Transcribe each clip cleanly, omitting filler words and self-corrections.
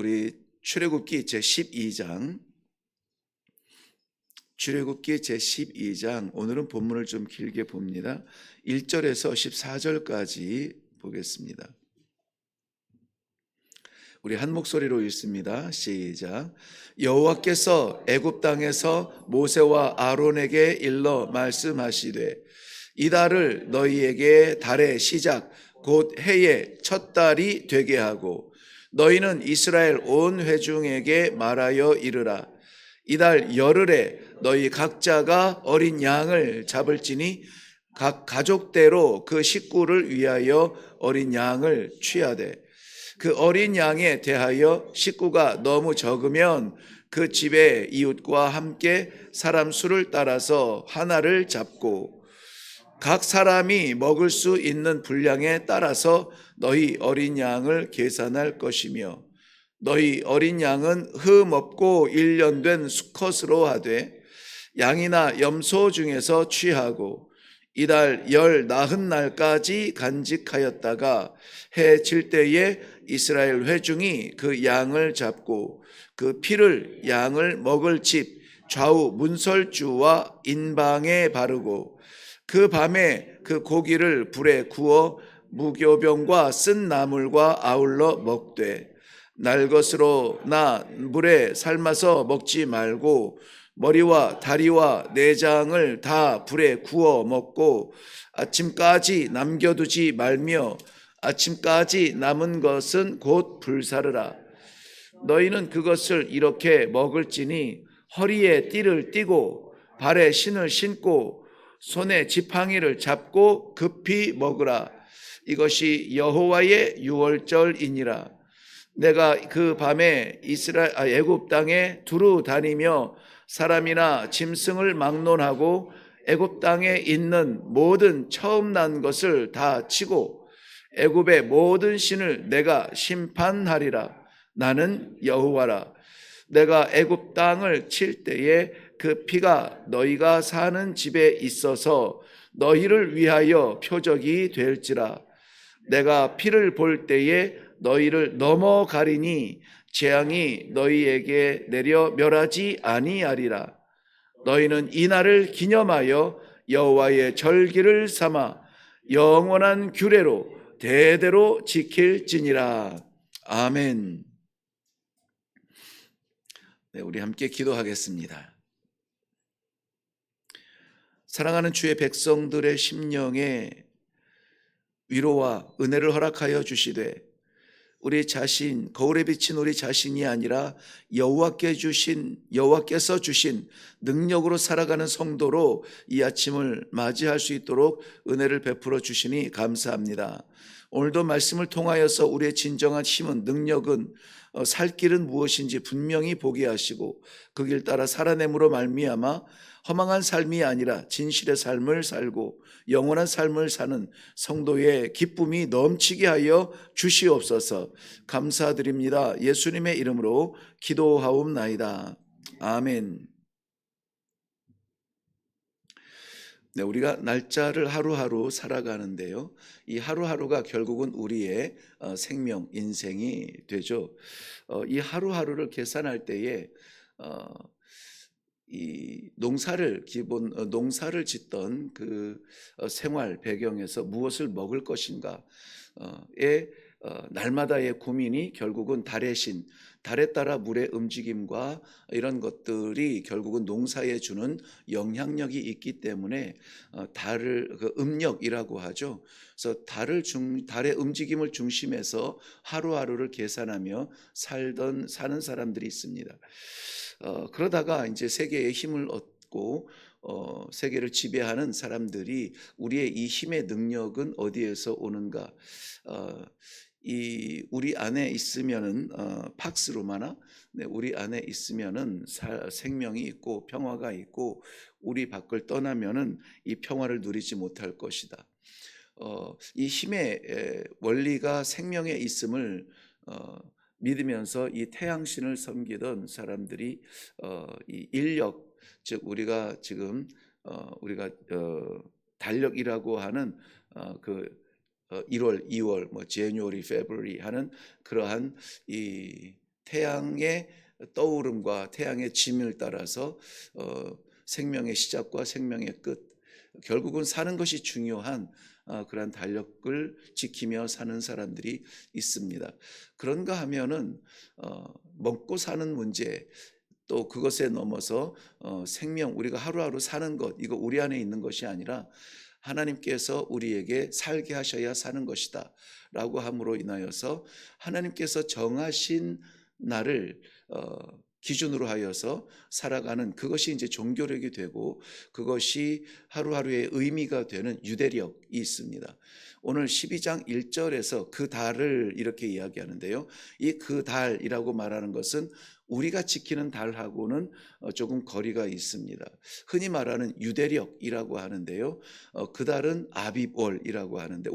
우리 출애굽기 제12장 오늘은 본문을 좀 길게 봅니다. 1절에서 14절까지 보겠습니다. 우리 한 목소리로 읽습니다. 시작. 여호와께서 애굽 땅에서 모세와 아론에게 일러 말씀하시되 이 달을 너희에게 달의 시작 곧 해의 첫 달이 되게 하고 너희는 이스라엘 온 회중에게 말하여 이르라. 이달 열흘에 너희 각자가 어린 양을 잡을지니 각 가족대로 그 식구를 위하여 어린 양을 취하되 그 어린 양에 대하여 식구가 너무 적으면 그 집의 이웃과 함께 사람 수를 따라서 하나를 잡고 각 사람이 먹을 수 있는 분량에 따라서 너희 어린 양을 계산할 것이며 너희 어린 양은 흠 없고 1년 된 수컷으로 하되 양이나 염소 중에서 취하고 이달 열 나흔 날까지 간직하였다가 해 질 때에 이스라엘 회중이 그 양을 잡고 그 피를 양을 먹을 집 좌우 문설주와 인방에 바르고 그 밤에 그 고기를 불에 구워 무교병과 쓴 나물과 아울러 먹되 날 것으로 나 물에 삶아서 먹지 말고 머리와 다리와 내장을 다 불에 구워 먹고 아침까지 남겨두지 말며 아침까지 남은 것은 곧 불사르라. 너희는 그것을 이렇게 먹을지니 허리에 띠를 띠고 발에 신을 신고 손에 지팡이를 잡고 급히 먹으라. 이것이 여호와의 유월절이니라. 내가 그 밤에 애굽 땅에 두루 다니며 사람이나 짐승을 막론하고 애굽 땅에 있는 모든 처음 난 것을 다 치고 애굽의 모든 신을 내가 심판하리라. 나는 여호와라. 내가 애굽 땅을 칠 때에 그 피가 너희가 사는 집에 있어서 너희를 위하여 표적이 될지라. 내가 피를 볼 때에 너희를 넘어가리니 재앙이 너희에게 내려 멸하지 아니하리라. 너희는 이 날을 기념하여 여호와의 절기를 삼아 영원한 규례로 대대로 지킬지니라. 아멘. 네, 우리 함께 기도하겠습니다. 사랑하는 주의 백성들의 심령에 위로와 은혜를 허락하여 주시되 우리 자신, 거울에 비친 우리 자신이 아니라 여호와께서 주신 능력으로 살아가는 성도로 이 아침을 맞이할 수 있도록 은혜를 베풀어 주시니 감사합니다. 오늘도 말씀을 통하여서 우리의 진정한 힘은, 능력은, 살 길은 무엇인지 분명히 보게 하시고 그 길 따라 살아냄으로 말미암아 허망한 삶이 아니라 진실의 삶을 살고 영원한 삶을 사는 성도의 기쁨이 넘치게 하여 주시옵소서. 감사드립니다. 예수님의 이름으로 기도하옵나이다. 아멘. 네, 우리가 날짜를 하루하루 살아가는데요. 이 하루하루가 결국은 우리의 생명, 인생이 되죠. 이 하루하루를 계산할 때에 이 농사를 짓던 그 생활 배경에서 무엇을 먹을 것인가에 날마다의 고민이 결국은 달의 신, 달에 따라 물의 움직임과 이런 것들이 결국은 농사에 주는 영향력이 있기 때문에 달을 음력이라고 하죠. 그래서 달의 움직임을 중심해서 하루하루를 계산하며 사는 사람들이 있습니다. 그러다가 이제 세계의 힘을 얻고 세계를 지배하는 사람들이 우리의 이 힘의 능력은 어디에서 오는가? 우리 안에 있으면은 팍스 로마나 우리 안에 있으면은 생명이 있고 평화가 있고 우리 밖을 떠나면은 이 평화를 누리지 못할 것이다. 이 힘의 원리가 생명에 있음을 믿으면서 이 태양신을 섬기던 사람들이 이 인력, 즉 우리가 지금 우리가 달력이라고 하는 그 1월, 2월, January, February 하는 그러한 이 태양의 떠오름과 태양의 짐을 따라서 생명의 시작과 생명의 끝, 결국은 사는 것이 중요한 그러한 달력을 지키며 사는 사람들이 있습니다. 그런가 하면은 먹고 사는 문제, 또 그것에 넘어서 생명, 우리가 하루하루 사는 것, 이거 우리 안에 있는 것이 아니라 하나님께서 우리에게 살게 하셔야 사는 것이다 라고 함으로 인하여서 하나님께서 정하신 날을 기준으로 하여서 살아가는, 그것이 이제 종교력이 되고 그것이 하루하루의 의미가 되는 유대력이 있습니다. 오늘 12장 1절에서 그 달을 이렇게 이야기하는데요. 이 그 달이라고 말하는 것은 우리가 지키는 달하고는 조금 거리가 있습니다. 흔히 말하는 유대력이라고 하는데요. 그 달은 아빕월이라고 하는데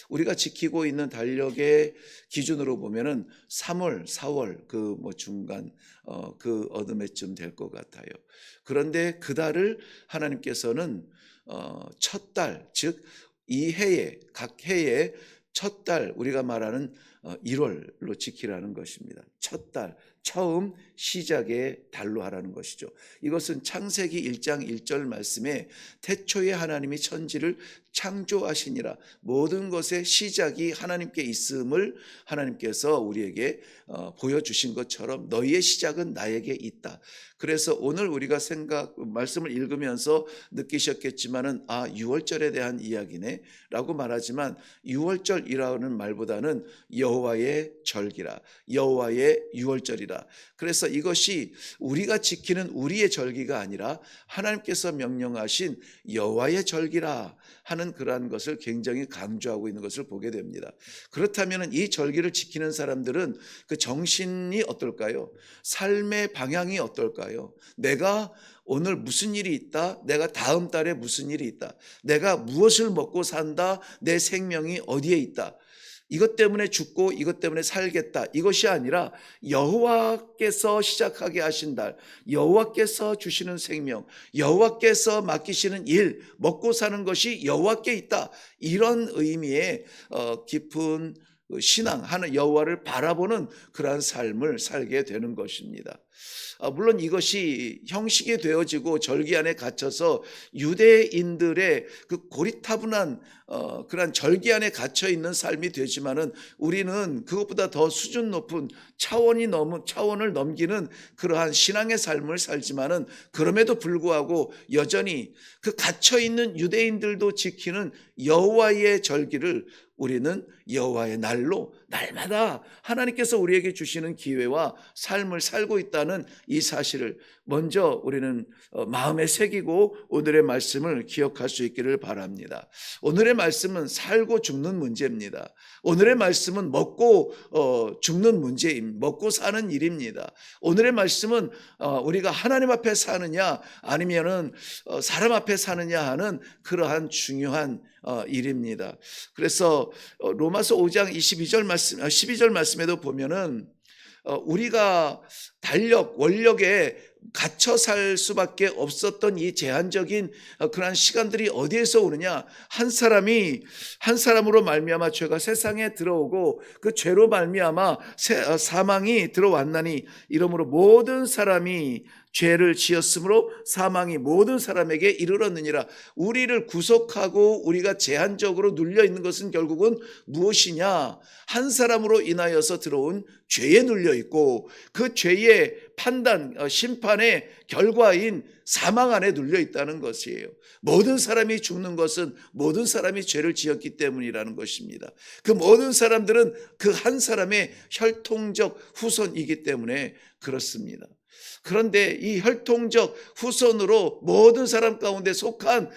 우리가 지키고 있는 달력의 기준으로 보면은 3월, 4월 그 중간 그 어둠에쯤 될 것 같아요. 그런데 그 달을 하나님께서는 첫 달, 즉 이 해에, 각 해에 첫 달, 우리가 말하는 1월로 지키라는 것입니다. 첫 달, 처음 시작의 달로 하라는 것이죠. 이것은 창세기 1장 1절 말씀에 태초에 하나님이 천지를 창조하시니라, 모든 것의 시작이 하나님께 있음을 하나님께서 우리에게 보여주신 것처럼 너희의 시작은 나에게 있다. 그래서 오늘 우리가 말씀을 읽으면서 느끼셨겠지만은 6월절에 대한 이야기네 라고 말하지만, 6월절이라는 말보다는 여호와의 절기라, 여호와의 6월절이라. 그래서 이것이 우리가 지키는 우리의 절기가 아니라 하나님께서 명령하신 여호와의 절기라 하는 그러한 것을 굉장히 강조하고 있는 것을 보게 됩니다. 그렇다면 이 절기를 지키는 사람들은 그 정신이 어떨까요? 삶의 방향이 어떨까요? 내가 오늘 무슨 일이 있다, 내가 다음 달에 무슨 일이 있다, 내가 무엇을 먹고 산다, 내 생명이 어디에 있다, 이것 때문에 죽고 이것 때문에 살겠다, 이것이 아니라 여호와께서 시작하게 하신 달, 여호와께서 주시는 생명, 여호와께서 맡기시는 일, 먹고 사는 것이 여호와께 있다, 이런 의미의 깊은 신앙, 하는 여호와를 바라보는 그러한 삶을 살게 되는 것입니다. 물론 이것이 형식이 되어지고 절기 안에 갇혀서 유대인들의 그 고리타분한 그런 절기 안에 갇혀 있는 삶이 되지만은, 우리는 그것보다 더 수준 높은 차원을 넘기는 그러한 신앙의 삶을 살지만은, 그럼에도 불구하고 여전히 그 갇혀 있는 유대인들도 지키는 여호와의 절기를 우리는 여호와의 날로 날마다 하나님께서 우리에게 주시는 기회와 삶을 살고 있다는 이 사실을 먼저 우리는 마음에 새기고 오늘의 말씀을 기억할 수 있기를 바랍니다. 오늘의 말씀은 살고 죽는 문제입니다. 오늘의 말씀은 먹고 죽는 문제입니다. 먹고 사는 일입니다. 오늘의 말씀은 우리가 하나님 앞에 사느냐 아니면은 사람 앞에 사느냐 하는 그러한 중요한 일입니다. 그래서 로마서 5장 12절 말씀에도 보면은 우리가 원력에 갇혀 살 수밖에 없었던 이 제한적인 그러한 시간들이 어디에서 오느냐? 한 사람으로 말미암아 죄가 세상에 들어오고 그 죄로 말미암아 사망이 들어왔나니, 이러므로 모든 사람이 죄를 지었으므로 사망이 모든 사람에게 이르렀느니라. 우리를 구속하고 우리가 제한적으로 눌려 있는 것은 결국은 무엇이냐? 한 사람으로 인하여서 들어온 죄에 눌려 있고, 그 죄의 판단, 심판의 결과인 사망 안에 눌려 있다는 것이에요. 모든 사람이 죽는 것은 모든 사람이 죄를 지었기 때문이라는 것입니다. 그 모든 사람들은 그 한 사람의 혈통적 후손이기 때문에 그렇습니다. 그런데 이 혈통적 후손으로 모든 사람 가운데 속한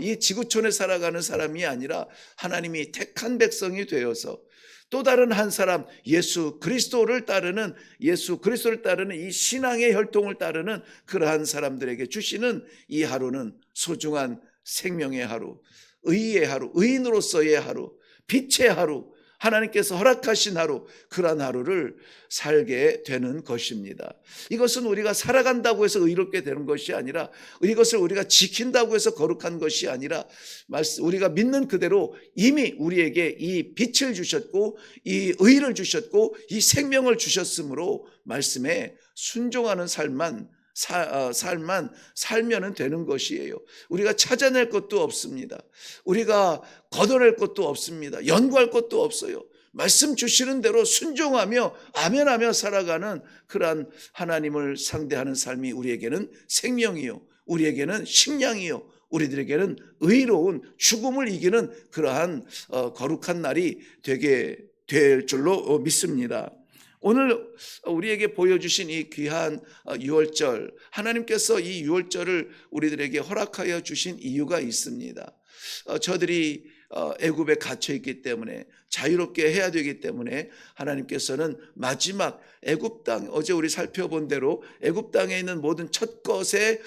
이 지구촌에 살아가는 사람이 아니라 하나님이 택한 백성이 되어서 또 다른 한 사람, 예수 그리스도를 따르는 이 신앙의 혈통을 따르는 그러한 사람들에게 주시는 이 하루는 소중한 생명의 하루, 의의 하루, 의인으로서의 하루, 빛의 하루, 하나님께서 허락하신 하루, 그러한 하루를 살게 되는 것입니다. 이것은 우리가 살아간다고 해서 의롭게 되는 것이 아니라, 이것을 우리가 지킨다고 해서 거룩한 것이 아니라, 우리가 믿는 그대로 이미 우리에게 이 빛을 주셨고 이 의를 주셨고 이 생명을 주셨으므로 말씀에 순종하는 삶만 살면 되는 것이에요. 우리가 찾아낼 것도 없습니다. 우리가 걷어낼 것도 없습니다. 연구할 것도 없어요. 말씀 주시는 대로 순종하며 아멘하며 살아가는 그러한 하나님을 상대하는 삶이 우리에게는 생명이요, 우리에게는 식량이요, 우리들에게는 의로운 죽음을 이기는 그러한 거룩한 날이 되게 될 줄로 믿습니다. 오늘 우리에게 보여주신 이 귀한 유월절, 하나님께서 이 유월절을 우리들에게 허락하여 주신 이유가 있습니다. 저들이 애굽에 갇혀 있기 때문에, 자유롭게 해야 되기 때문에 하나님께서는 마지막 애굽 땅, 어제 우리 살펴본 대로 애굽 땅에 있는 모든 첫 것의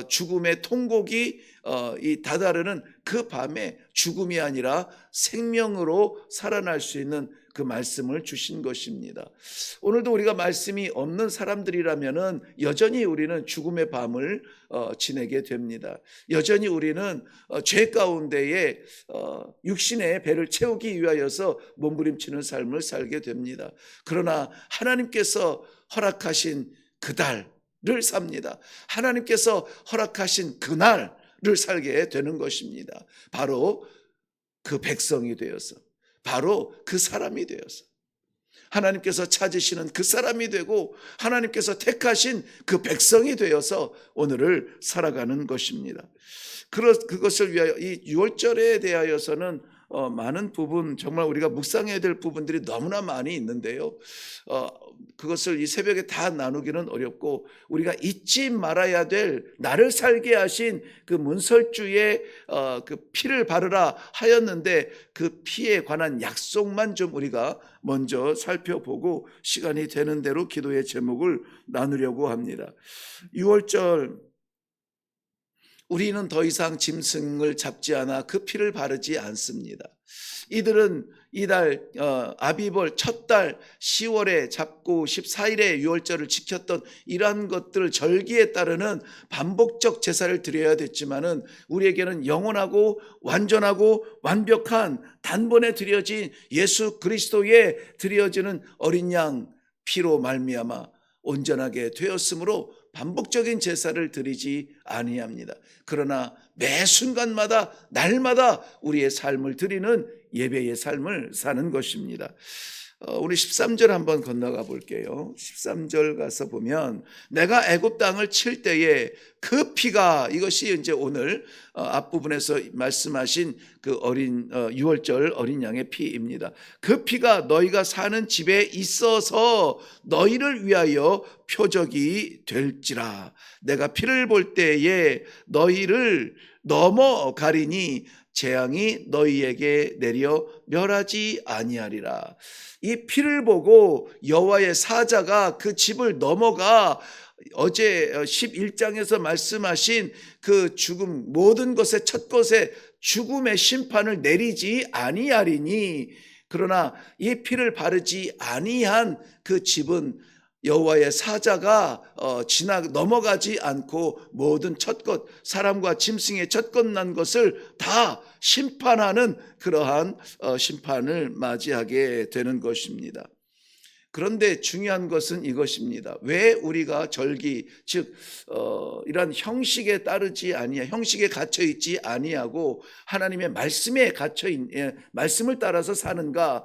죽음의 통곡이 다다르는 그 밤에 죽음이 아니라 생명으로 살아날 수 있는 그 말씀을 주신 것입니다. 오늘도 우리가 말씀이 없는 사람들이라면은 여전히 우리는 죽음의 밤을 지내게 됩니다. 여전히 우리는 죄 가운데에 육신의 배를 채우기 위하여서 몸부림치는 삶을 살게 됩니다. 그러나 하나님께서 허락하신 그달을 삽니다. 하나님께서 허락하신 그날을 살게 되는 것입니다. 바로 그 백성이 되어서, 바로 그 사람이 되어서, 하나님께서 찾으시는 그 사람이 되고 하나님께서 택하신 그 백성이 되어서 오늘을 살아가는 것입니다. 그것을 위하여 이 유월절에 대하여서는 많은 부분, 정말 우리가 묵상해야 될 부분들이 너무나 많이 있는데요. 그것을 이 새벽에 다 나누기는 어렵고, 우리가 잊지 말아야 될, 나를 살게 하신 그 문설주의 그 피를 바르라 하였는데 그 피에 관한 약속만 좀 우리가 먼저 살펴보고 시간이 되는 대로 기도의 제목을 나누려고 합니다. 유월절, 우리는 더 이상 짐승을 잡지 않아 그 피를 바르지 않습니다. 이들은 이달 아비벌 첫 달 10월에 잡고 14일에 유월절을 지켰던 이러한 것들, 절기에 따르는 반복적 제사를 드려야 됐지만은 우리에게는 영원하고 완전하고 완벽한 단번에 드려진 예수 그리스도에 드려지는 어린 양 피로 말미암아 온전하게 되었으므로 반복적인 제사를 드리지 아니합니다. 그러나 매 순간마다 날마다 우리의 삶을 드리는 예배의 삶을 사는 것입니다. 우리 13절 한번 건너가 볼게요. 13절 가서 보면, 내가 애굽 땅을 칠 때에 그 피가, 이것이 이제 오늘 앞부분에서 말씀하신 그 유월절 어린 양의 피입니다. 그 피가 너희가 사는 집에 있어서 너희를 위하여 표적이 될지라. 내가 피를 볼 때에 너희를 넘어가리니 재앙이 너희에게 내려 멸하지 아니하리라. 이 피를 보고 여호와의 사자가 그 집을 넘어가 어제 11장에서 말씀하신 그 죽음, 모든 것의 첫 것에 죽음의 심판을 내리지 아니하리니, 그러나 이 피를 바르지 아니한 그 집은 여호와의 사자가 넘어가지 않고 모든 첫것, 사람과 짐승의 첫것 난 것을 다 심판하는 그러한 심판을 맞이하게 되는 것입니다. 그런데 중요한 것은 이것입니다. 왜 우리가 절기, 즉 이런 형식에 따르지 아니하, 형식에 갇혀 있지 아니하고 하나님의 말씀에 갇혀 말씀을 따라서 사는가?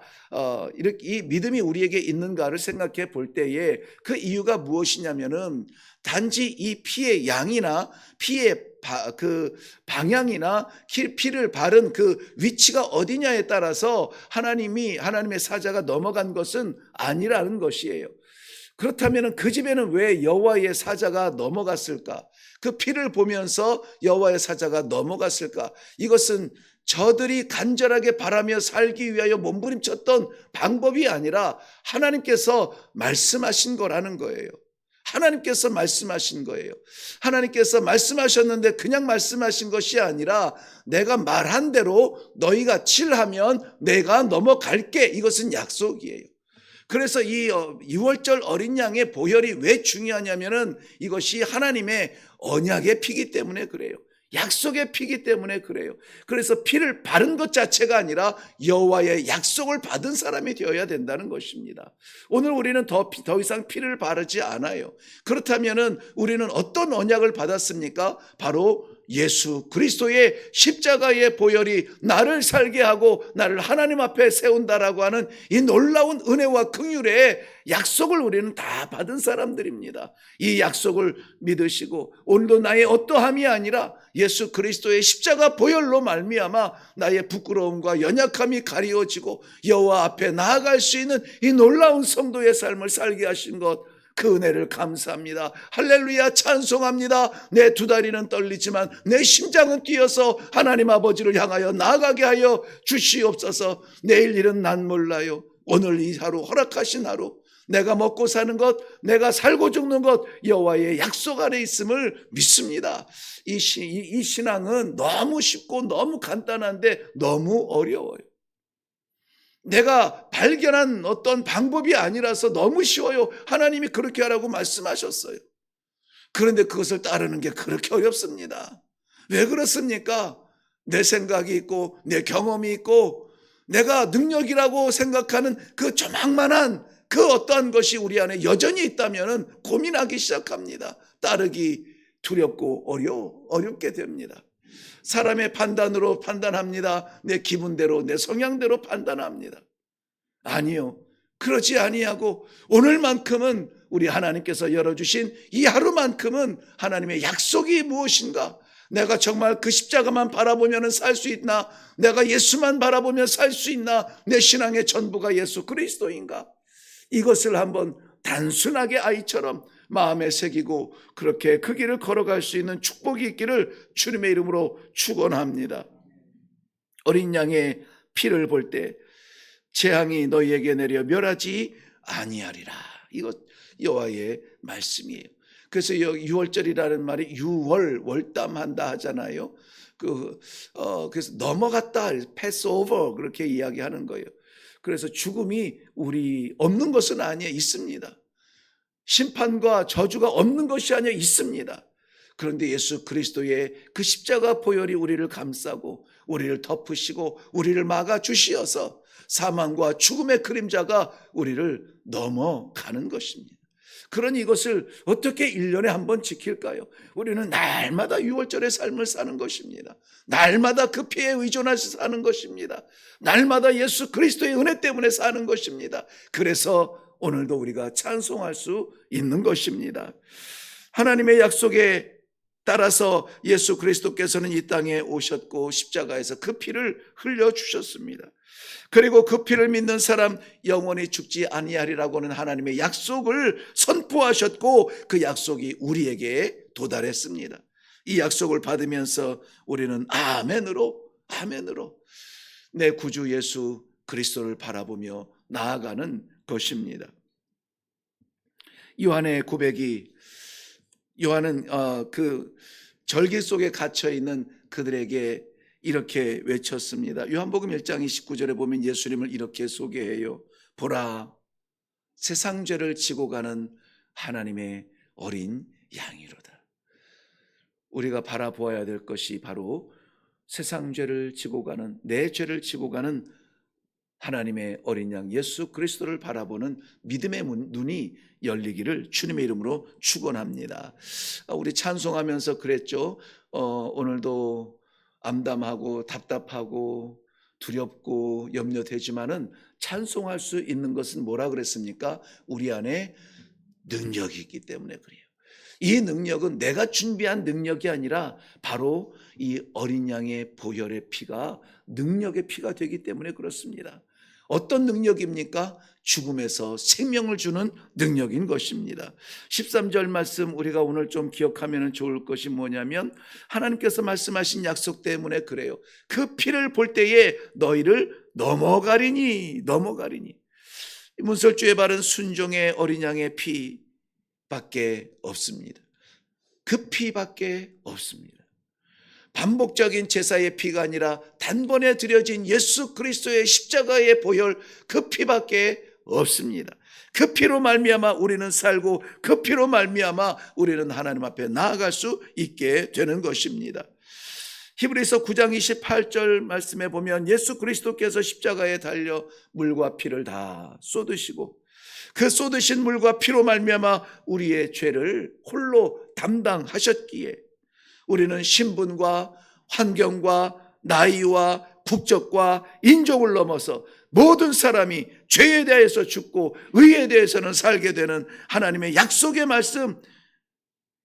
이렇게 이 믿음이 우리에게 있는가를 생각해 볼 때에 그 이유가 무엇이냐면은 단지 이 피의 양이나 피의 그 방향이나 피를 바른 그 위치가 어디냐에 따라서 하나님의 사자가 넘어간 것은 아니라는 것이에요. 그렇다면 그 집에는 왜 여호와의 사자가 넘어갔을까? 그 피를 보면서 여호와의 사자가 넘어갔을까? 이것은 저들이 간절하게 바라며 살기 위하여 몸부림쳤던 방법이 아니라 하나님께서 말씀하신 거라는 거예요. 하나님께서 말씀하신 거예요. 하나님께서 말씀하셨는데 그냥 말씀하신 것이 아니라 내가 말한 대로 너희가 칠하면 내가 넘어갈게. 이것은 약속이에요. 그래서 이 6월절 어린 양의 보혈이 왜 중요하냐면은 이것이 하나님의 언약의 피기 때문에 그래요. 약속의 피기 때문에 그래요. 그래서 피를 바른 것 자체가 아니라 여호와의 약속을 받은 사람이 되어야 된다는 것입니다. 오늘 우리는 더 이상 피를 바르지 않아요. 그렇다면은 우리는 어떤 언약을 받았습니까? 바로 예수 그리스도의 십자가의 보혈이 나를 살게 하고 나를 하나님 앞에 세운다라고 하는 이 놀라운 은혜와 긍휼의 약속을 우리는 다 받은 사람들입니다. 이 약속을 믿으시고 오늘도 나의 어떠함이 아니라 예수 그리스도의 십자가 보혈로 말미암아 나의 부끄러움과 연약함이 가리워지고 여호와 앞에 나아갈 수 있는 이 놀라운 성도의 삶을 살게 하신 것, 그 은혜를 감사합니다. 할렐루야, 찬송합니다. 내 두 다리는 떨리지만 내 심장은 뛰어서 하나님 아버지를 향하여 나아가게 하여 주시옵소서. 내일 일은 난 몰라요. 오늘 이 하루 허락하신 하루, 내가 먹고 사는 것, 내가 살고 죽는 것 여호와의 약속 아래 있음을 믿습니다. 이 신앙은 너무 쉽고 너무 간단한데 너무 어려워요. 내가 발견한 어떤 방법이 아니라서 너무 쉬워요. 하나님이 그렇게 하라고 말씀하셨어요. 그런데 그것을 따르는 게 그렇게 어렵습니다. 왜 그렇습니까? 내 생각이 있고 내 경험이 있고 내가 능력이라고 생각하는 그 조망만한 그 어떠한 것이 우리 안에 여전히 있다면 고민하기 시작합니다. 따르기 두렵고 어렵게 됩니다. 사람의 판단으로 판단합니다. 내 기분대로 내 성향대로 판단합니다. 아니요, 그러지 아니하고 오늘만큼은 우리 하나님께서 열어주신 이 하루만큼은 하나님의 약속이 무엇인가, 내가 정말 그 십자가만 바라보면 살 수 있나, 내가 예수만 바라보면 살 수 있나, 내 신앙의 전부가 예수 그리스도인가, 이것을 한번 단순하게 아이처럼 마음에 새기고 그렇게 그 길을 걸어갈 수 있는 축복이 있기를 주님의 이름으로 축원합니다. 어린 양의 피를 볼 때 재앙이 너희에게 내려 멸하지 아니하리라. 이것 여호와의 말씀이에요. 그래서 6월절이라는 말이 월담한다 하잖아요. 그래서 넘어갔다, pass over 그렇게 이야기하는 거예요. 그래서 죽음이 우리 없는 것은 아니에요. 있습니다. 심판과 저주가 없는 것이 아니라 있습니다. 그런데 예수 그리스도의 그 십자가 보혈이 우리를 감싸고 우리를 덮으시고 우리를 막아주시어서 사망과 죽음의 그림자가 우리를 넘어가는 것입니다. 그러니 이것을 어떻게 1년에 한 번 지킬까요? 우리는 날마다 6월절의 삶을 사는 것입니다. 날마다 그 피에 의존해서 사는 것입니다. 날마다 예수 그리스도의 은혜 때문에 사는 것입니다. 그래서 오늘도 우리가 찬송할 수 있는 것입니다. 하나님의 약속에 따라서 예수 그리스도께서는 이 땅에 오셨고 십자가에서 그 피를 흘려주셨습니다. 그리고 그 피를 믿는 사람 영원히 죽지 아니하리라고는 하나님의 약속을 선포하셨고 그 약속이 우리에게 도달했습니다. 이 약속을 받으면서 우리는 아멘으로 내 구주 예수 그리스도를 바라보며 나아가는 것입니다. 요한의 고백이, 요한은 그 절기 속에 갇혀 있는 그들에게 이렇게 외쳤습니다. 요한복음 1장 29절에 보면 예수님을 이렇게 소개해요. 보라, 세상 죄를 지고 가는 하나님의 어린 양이로다. 우리가 바라보아야 될 것이 바로 세상 죄를 지고 가는, 내 죄를 지고 가는 하나님의 어린 양 예수 그리스도를 바라보는 믿음의 눈이 열리기를 주님의 이름으로 축원합니다. 우리 찬송하면서 그랬죠. 오늘도 암담하고 답답하고 두렵고 염려되지만은 찬송할 수 있는 것은 뭐라 그랬습니까? 우리 안에 능력이 있기 때문에 그래요. 이 능력은 내가 준비한 능력이 아니라 바로 이 어린 양의 보혈의 피가 능력의 피가 되기 때문에 그렇습니다. 어떤 능력입니까? 죽음에서 생명을 주는 능력인 것입니다. 13절 말씀 우리가 오늘 좀 기억하면 좋을 것이 뭐냐면 하나님께서 말씀하신 약속 때문에 그래요. 그 피를 볼 때에 너희를 넘어가리니. 문설주에 바른 순종의 어린 양의 피, 밖에 없습니다. 그 피밖에 없습니다. 반복적인 제사의 피가 아니라 단번에 드려진 예수 그리스도의 십자가의 보혈, 그 피밖에 없습니다. 그 피로 말미암아 우리는 살고 그 피로 말미암아 우리는 하나님 앞에 나아갈 수 있게 되는 것입니다. 히브리서 9장 28절 말씀에 보면 예수 그리스도께서 십자가에 달려 물과 피를 다 쏟으시고 그 쏟으신 물과 피로 말미암아 우리의 죄를 홀로 담당하셨기에 우리는 신분과 환경과 나이와 국적과 인종을 넘어서 모든 사람이 죄에 대해서 죽고 의에 대해서는 살게 되는 하나님의 약속의 말씀,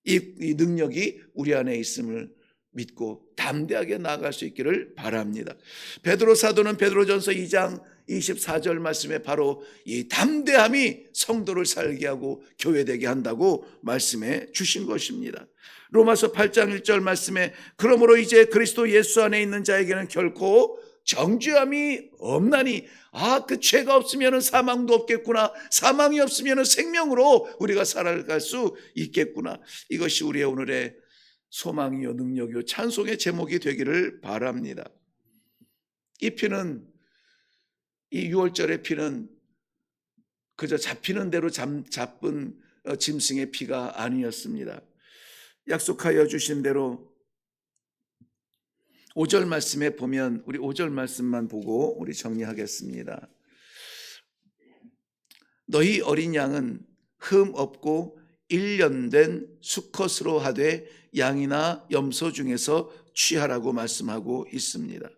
이 능력이 우리 안에 있음을 믿고 담대하게 나아갈 수 있기를 바랍니다. 베드로 사도는 베드로전서 2장 24절 말씀에 바로 이 담대함이 성도를 살게 하고 교회되게 한다고 말씀해 주신 것입니다. 로마서 8장 1절 말씀에 그러므로 이제 그리스도 예수 안에 있는 자에게는 결코 정죄함이 없나니 그 죄가 없으면 사망도 없겠구나. 사망이 없으면 생명으로 우리가 살아갈 수 있겠구나. 이것이 우리의 오늘의 소망이요 능력이요 찬송의 제목이 되기를 바랍니다. 이 피는, 이 6월절의 피는 그저 잡히는 대로 잡은 짐승의 피가 아니었습니다. 약속하여 주신 대로 5절 말씀에 보면, 우리 5절 말씀만 보고 우리 정리하겠습니다. 너희 어린 양은 흠 없고 1년 된 수컷으로 하되 양이나 염소 중에서 취하라고 말씀하고 있습니다.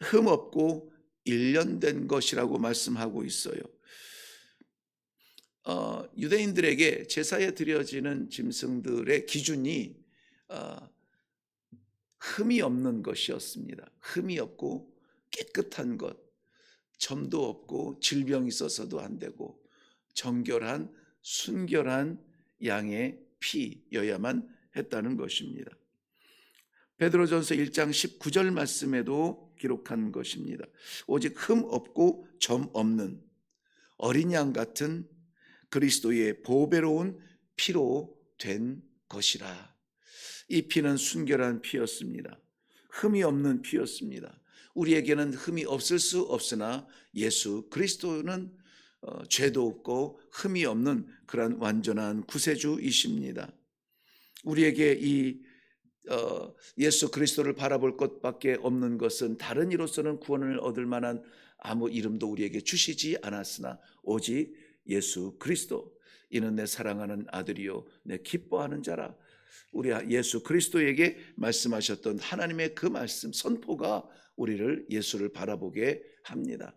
흠 없고 1년 된 것이라고 말씀하고 있어요. 유대인들에게 제사에 드려지는 짐승들의 기준이 흠이 없는 것이었습니다. 흠이 없고 깨끗한 것, 점도 없고 질병이 있어서도 안 되고 정결한 순결한 양의 피여야만 했다는 것입니다. 베드로전서 1장 19절 말씀에도 기록한 것입니다. 오직 흠 없고 점 없는 어린 양 같은 그리스도의 보배로운 피로 된 것이라. 이 피는 순결한 피였습니다. 흠이 없는 피였습니다. 우리에게는 흠이 없을 수 없으나 예수 그리스도는 죄도 없고 흠이 없는 그런 완전한 구세주이십니다. 우리에게 이 예수 그리스도를 바라볼 것밖에 없는 것은 다른 이로서는 구원을 얻을 만한 아무 이름도 우리에게 주시지 않았으나 오직 예수 그리스도, 이는 내 사랑하는 아들이요 내 기뻐하는 자라. 우리 예수 그리스도에게 말씀하셨던 하나님의 그 말씀 선포가 우리를 예수를 바라보게 합니다.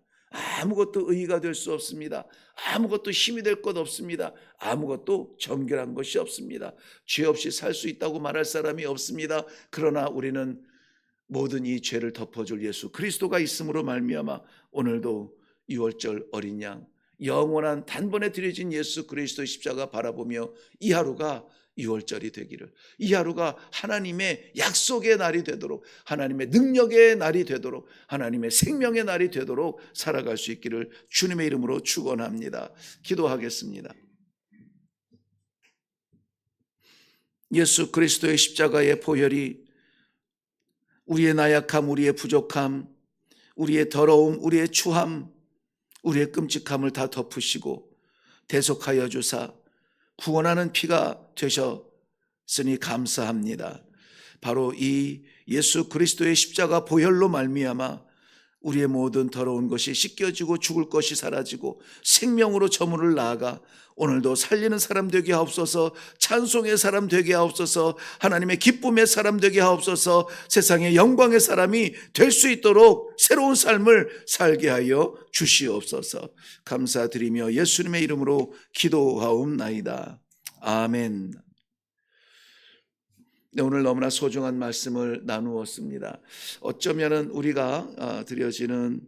아무것도 의의가 될 수 없습니다. 아무것도 힘이 될 것 없습니다. 아무것도 정결한 것이 없습니다. 죄 없이 살 수 있다고 말할 사람이 없습니다. 그러나 우리는 모든 이 죄를 덮어줄 예수 그리스도가 있음으로 말미암아 오늘도 6월절 어린 양, 영원한 단번에 드려진 예수 그리스도의 십자가 바라보며 이 하루가 6월절이 되기를, 이 하루가 하나님의 약속의 날이 되도록, 하나님의 능력의 날이 되도록, 하나님의 생명의 날이 되도록 살아갈 수 있기를 주님의 이름으로 축원합니다. 기도하겠습니다. 예수 그리스도의 십자가의 보혈이 우리의 나약함, 우리의 부족함, 우리의 더러움, 우리의 추함, 우리의 끔찍함을 다 덮으시고 대속하여 주사 구원하는 피가 되셨으니 감사합니다. 바로 이 예수 그리스도의 십자가 보혈로 말미암아 우리의 모든 더러운 것이 씻겨지고 죽을 것이 사라지고 생명으로 저물을 나아가 오늘도 살리는 사람 되게 하옵소서, 찬송의 사람 되게 하옵소서, 하나님의 기쁨의 사람 되게 하옵소서, 세상의 영광의 사람이 될 수 있도록 새로운 삶을 살게 하여 주시옵소서. 감사드리며 예수님의 이름으로 기도하옵나이다. 아멘. 네, 오늘 너무나 소중한 말씀을 나누었습니다. 어쩌면은 우리가 드려지는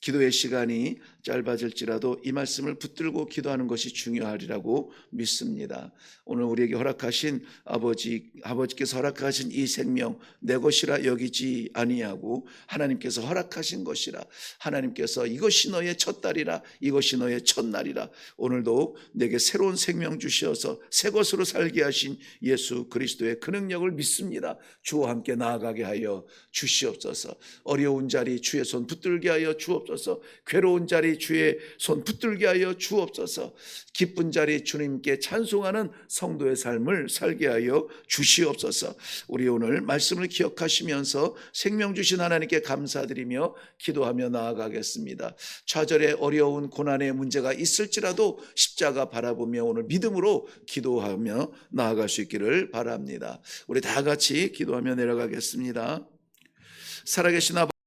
기도의 시간이 짧아질지라도 이 말씀을 붙들고 기도하는 것이 중요하리라고 믿습니다. 오늘 우리에게 허락하신 아버지께서 허락하신 이 생명 내 것이라 여기지 아니하고 하나님께서 허락하신 것이라, 하나님께서 이것이 너의 첫 달이라, 이것이 너의 첫날이라, 오늘도 내게 새로운 생명 주시어서 새 것으로 살게 하신 예수 그리스도의 그 능력을 믿습니다. 주와 함께 나아가게 하여 주시옵소서. 어려운 자리 주의 손 붙들게 하여 주옵소서. 괴로운 자리 주의 손 붙들게 하여 주옵소서. 기쁜 자리 주님께 찬송하는 성도의 삶을 살게 하여 주시옵소서. 우리 오늘 말씀을 기억하시면서 생명 주신 하나님께 감사드리며 기도하며 나아가겠습니다. 좌절의 어려운 고난의 문제가 있을지라도 십자가 바라보며 오늘 믿음으로 기도하며 나아갈 수 있기를 바랍니다. 우리 다 같이 기도하며 내려가겠습니다. 살아계신 아버지,